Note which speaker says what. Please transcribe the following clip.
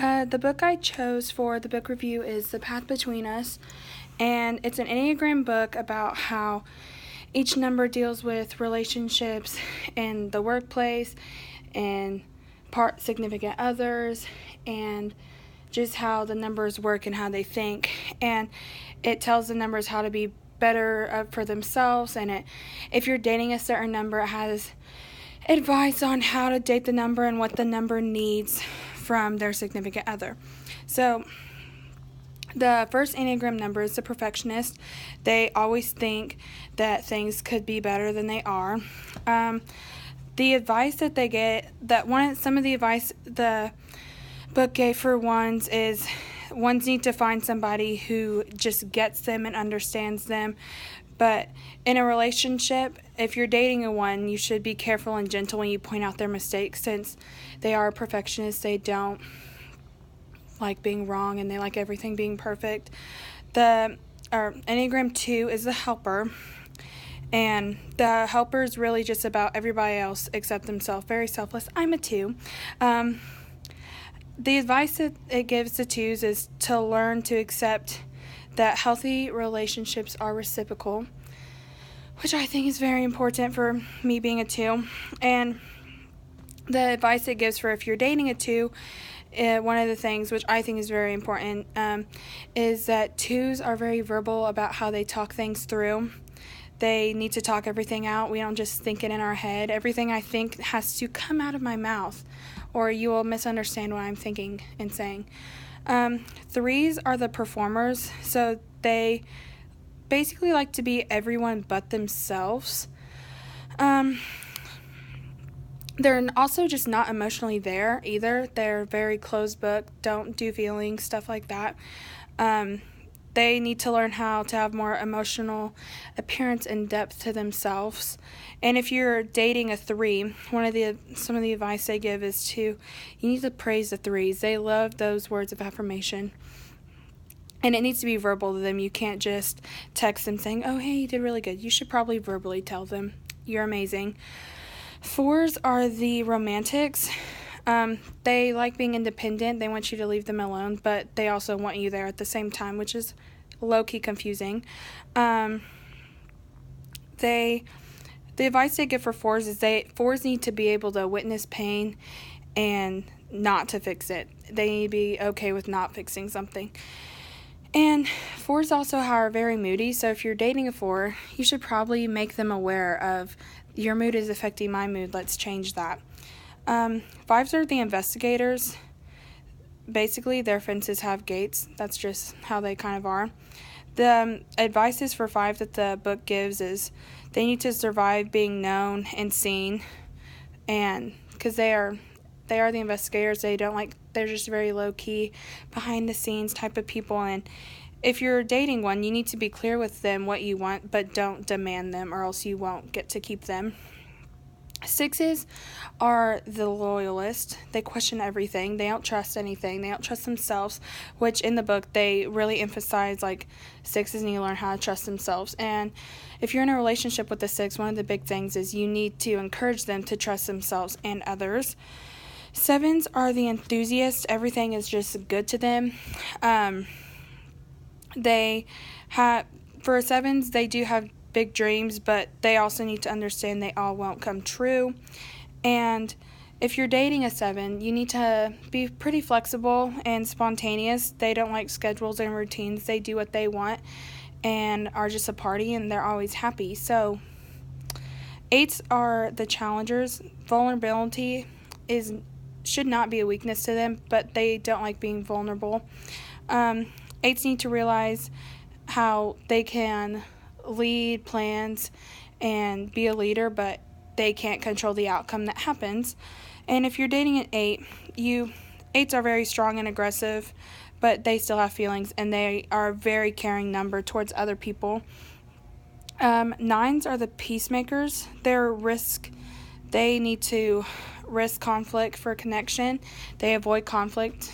Speaker 1: The book I chose for the book review is The Path Between Us, and it's an Enneagram book about how each number deals with relationships in the workplace and significant others, and just how the numbers work and how they think. And it tells the numbers how to be better for themselves, and if you're dating a certain number, it has advice on how to date the number and what the number needs from their significant other. So the first Enneagram number is the perfectionist. They always think that things could be better than they are. The advice that they get, some of the advice the book gave for ones is ones need to find somebody who just gets them and understands them. But in a relationship, if you're dating a one, you should be careful and gentle when you point out their mistakes, since they are perfectionists. They don't like being wrong and they like everything being perfect. Enneagram 2 is the helper, and the helper is really just about everybody else except themselves. Very selfless. I'm a 2. The advice that it gives to 2s is to learn to accept that healthy relationships are reciprocal, which I think is very important for me being a 2. And the advice it gives for if you're dating a 2, one of the things which I think is very important is that 2s are very verbal about how they talk things through. They need to talk everything out. We don't just think it in our head. Everything I think has to come out of my mouth, or you will misunderstand what I'm thinking and saying. 3s are the performers, so they basically like to be everyone but themselves. They're also just not emotionally there either. They're very closed book, don't do feelings, stuff like that. They need to learn how to have more emotional appearance and depth to themselves. And if you're dating a 3, some of the advice they give is you need to praise the 3s. They love those words of affirmation. And it needs to be verbal to them. You can't just text them saying, oh, hey, you did really good. You should probably verbally tell them, you're amazing. 4s are the romantics. They like being independent. They want you to leave them alone, but they also want you there at the same time, which is low-key confusing. The advice they give for 4s is 4s need to be able to witness pain and not to fix it. They need to be okay with not fixing something. And 4s also are very moody, so if you're dating a 4, you should probably make them aware of your mood is affecting my mood, let's change that. 5s are the investigators. Basically, their fences have gates. That's just how they kind of are. The advices for 5 that the book gives is they need to survive being known and seen, and because they are the investigators, they're just very low-key, behind-the-scenes type of people. And if you're dating one, you need to be clear with them what you want, but don't demand them, or else you won't get to keep them. 6s are the loyalist. They question everything. They don't trust anything. They don't trust themselves, which in the book they really emphasize, 6s need to learn how to trust themselves. And if you're in a relationship with a 6, one of the big things is you need to encourage them to trust themselves and others. 7s are the enthusiasts. Everything is just good to them. For 7s, they do have big dreams, but they also need to understand they all won't come true. And if you're dating a 7, you need to be pretty flexible and spontaneous. They don't like schedules and routines. They do what they want and are just a party, and they're always happy. So 8s are the challengers. Vulnerability should not be a weakness to them, but they don't like being vulnerable. 8s need to realize how they can lead plans and be a leader, but they can't control the outcome that happens. And if you're dating an 8, 8s are very strong and aggressive, but they still have feelings, and they are a very caring number towards other people. 9s are the peacemakers. They need to risk conflict for connection. They avoid conflict.